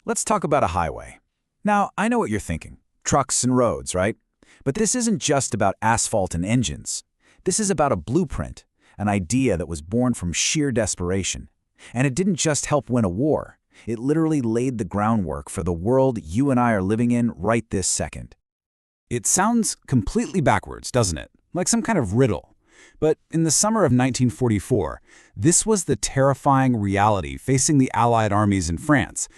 Let's talk about a highway. Now, I know what you're thinking. Trucks and roads, right? But this isn't just about asphalt and engines. This is about a blueprint, an idea that was born from sheer desperation. And it didn't just help win a war. It literally laid the groundwork for the world you and I are living in right this second. It sounds completely backwards, doesn't it? Like some kind of riddle. But in the summer of 1944, this was the terrifying reality facing the Allied armies in France.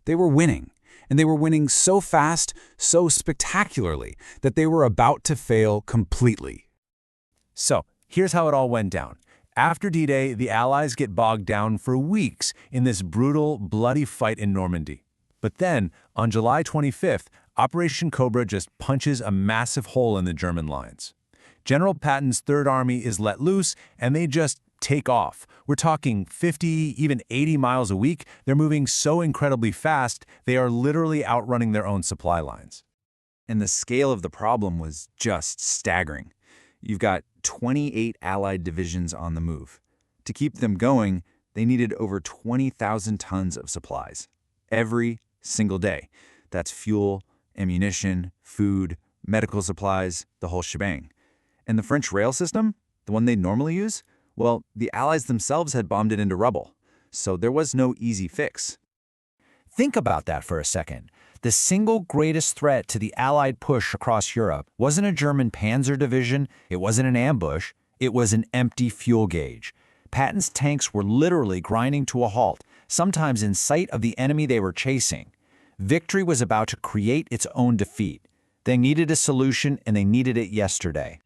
They were winning, and they were winning so fast, so spectacularly, that they were about to fail completely. So, here's how it all went down. After D-Day, the Allies get bogged down for weeks in this brutal, bloody fight in Normandy. But then, on July 25th, Operation Cobra just punches a massive hole in the German lines. General Patton's Third Army is let loose, and they just take off. We're talking 50, even 80 miles a week. They're moving so incredibly fast, they are literally outrunning their own supply lines. And the scale of the problem was just staggering. You've got 28 Allied divisions on the move. To keep them going, they needed over 20,000 tons of supplies. Every single day. That's fuel, ammunition, food, medical supplies, the whole shebang. And the French rail system, the one they normally use, well, the Allies themselves had bombed it into rubble. So there was no easy fix. Think about that for a second. The single greatest threat to the Allied push across Europe wasn't a German panzer division, it wasn't an ambush, it was an empty fuel gauge. Patton's tanks were literally grinding to a halt, sometimes in sight of the enemy they were chasing. Victory was about to create its own defeat. They needed a solution, and they needed it yesterday.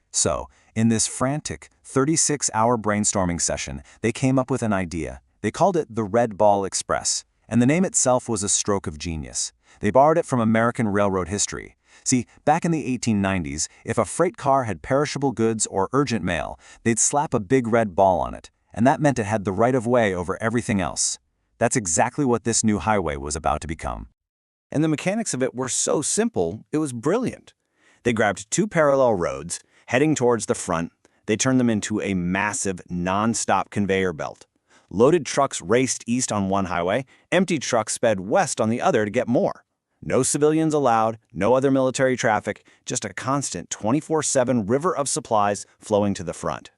So, in this frantic 36-hour brainstorming session, they came up with an idea. They called it the Red Ball Express. And the name itself was a stroke of genius. They borrowed it from American railroad history. See, back in the 1890s, if a freight car had perishable goods or urgent mail, they'd slap a big red ball on it, and that meant it had the right of way over everything else. That's exactly what this new highway was about to become. And the mechanics of it were so simple, it was brilliant. They grabbed two parallel roads, heading towards the front. They turned them into a massive, non-stop conveyor belt. Loaded trucks raced east on one highway, empty trucks sped west on the other to get more. No civilians allowed, no other military traffic, just a constant 24/7 river of supplies flowing to the front.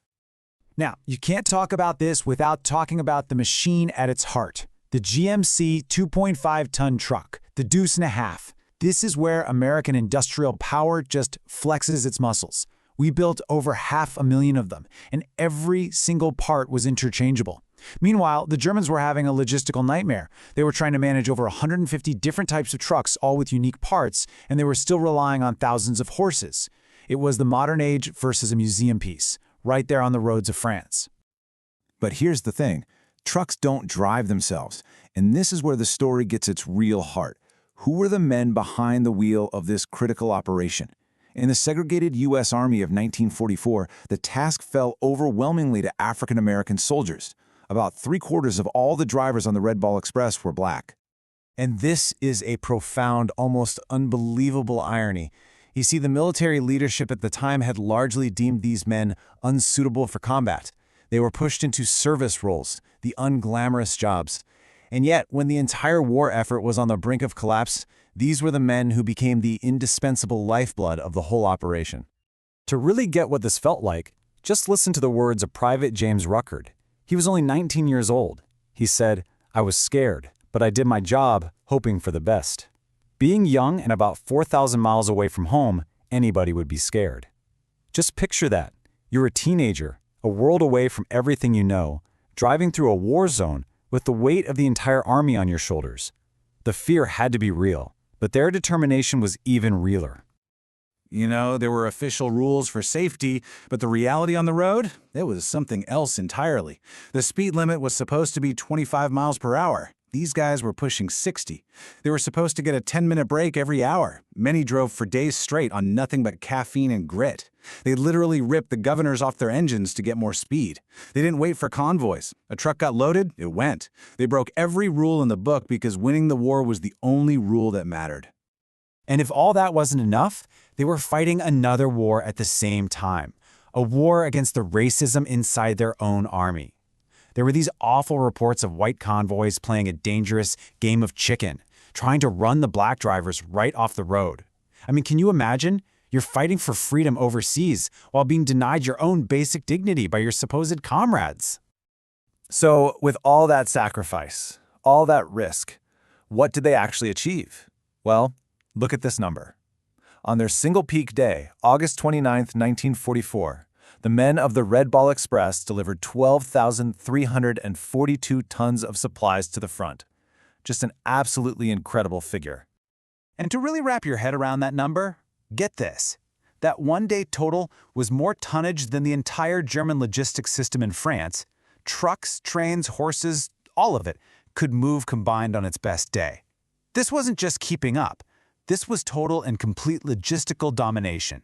Now, you can't talk about this without talking about the machine at its heart. The GMC 2.5-ton truck, the Deuce and a Half. This is where American industrial power just flexes its muscles. We built over 500,000 of them, and every single part was interchangeable. Meanwhile, the Germans were having a logistical nightmare. They were trying to manage over 150 different types of trucks, all with unique parts, and they were still relying on thousands of horses. It was the modern age versus a museum piece, right there on the roads of France. But here's the thing. Trucks don't drive themselves, and this is where the story gets its real heart. Who were the men behind the wheel of this critical operation? In the segregated U.S. Army of 1944, the task fell overwhelmingly to African-American soldiers. About 3/4 of all the drivers on the Red Ball Express were black. And this is a profound, almost unbelievable irony. You see, the military leadership at the time had largely deemed these men unsuitable for combat. They were pushed into service roles, the unglamorous jobs. And yet, when the entire war effort was on the brink of collapse, these were the men who became the indispensable lifeblood of the whole operation. To really get what this felt like, just listen to the words of Private James Ruckert. He was only 19 years old. He said, "I was scared, but I did my job, hoping for the best." Being young and about 4,000 miles away from home, anybody would be scared. Just picture that. You're a teenager, a world away from everything you know, driving through a war zone with the weight of the entire army on your shoulders. The fear had to be real, but their determination was even realer. You know, there were official rules for safety, but the reality on the road, it was something else entirely. The speed limit was supposed to be 25 miles per hour. These guys were pushing 60. They were supposed to get a 10-minute break every hour. Many drove for days straight on nothing but caffeine and grit. They literally ripped the governors off their engines to get more speed. They didn't wait for convoys. A truck got loaded, it went. They broke every rule in the book because winning the war was the only rule that mattered. And if all that wasn't enough, they were fighting another war at the same time, a war against the racism inside their own army. There were these awful reports of white convoys playing a dangerous game of chicken, trying to run the black drivers right off the road. I mean, can you imagine? You're fighting for freedom overseas while being denied your own basic dignity by your supposed comrades. So, with all that sacrifice, all that risk, what did they actually achieve? Well, look at this number. On their single peak day, August 29, 1944, the men of the Red Ball Express delivered 12,342 tons of supplies to the front. Just an absolutely incredible figure. And to really wrap your head around that number, get this. That one-day total was more tonnage than the entire German logistics system in France. Trucks, trains, horses, all of it could move combined on its best day. This wasn't just keeping up. This was total and complete logistical domination.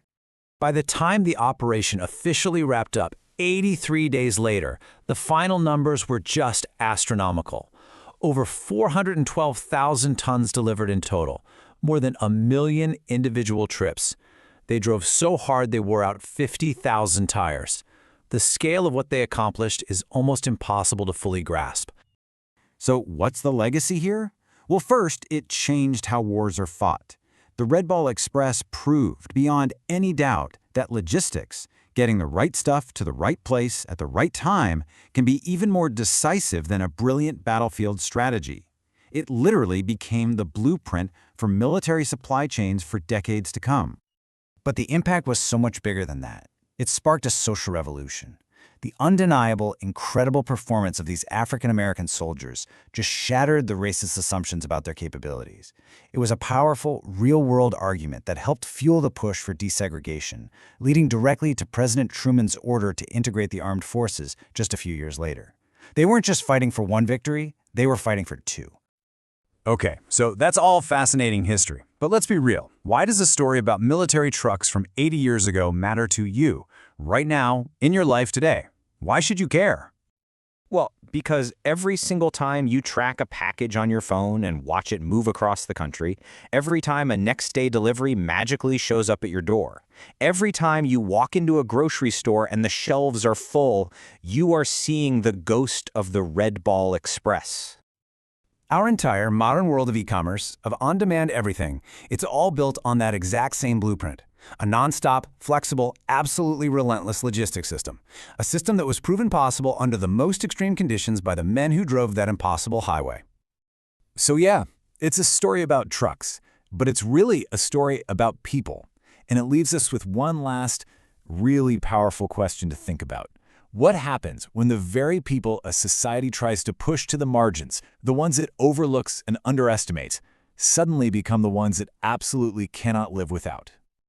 By the time the operation officially wrapped up 83 days later, the final numbers were just astronomical. Over 412,000 tons delivered in total, more than 1 million individual trips. They drove so hard they wore out 50,000 tires. The scale of what they accomplished is almost impossible to fully grasp. So what's the legacy here? Well, first, it changed how wars are fought. The Red Ball Express proved beyond any doubt that logistics, getting the right stuff to the right place at the right time, can be even more decisive than a brilliant battlefield strategy. It literally became the blueprint for military supply chains for decades to come. But the impact was so much bigger than that. It sparked a social revolution. The undeniable, incredible performance of these African-American soldiers just shattered the racist assumptions about their capabilities. It was a powerful, real-world argument that helped fuel the push for desegregation, leading directly to President Truman's order to integrate the armed forces just a few years later. They weren't just fighting for one victory, they were fighting for two. Okay, so that's all fascinating history. But let's be real. Why does a story about military trucks from 80 years ago matter to you, right now, in your life today? Why should you care? Well, because every single time you track a package on your phone and watch it move across the country, every time a next-day delivery magically shows up at your door, every time you walk into a grocery store and the shelves are full, you are seeing the ghost of the Red Ball Express. Our entire modern world of e-commerce, of on-demand everything, it's all built on that exact same blueprint. A non-stop, flexible, absolutely relentless logistics system. A system that was proven possible under the most extreme conditions by the men who drove that impossible highway. So yeah, it's a story about trucks, but it's really a story about people. And it leaves us with one last, really powerful question to think about. What happens when the very people a society tries to push to the margins, the ones it overlooks and underestimates, suddenly become the ones it absolutely cannot live without?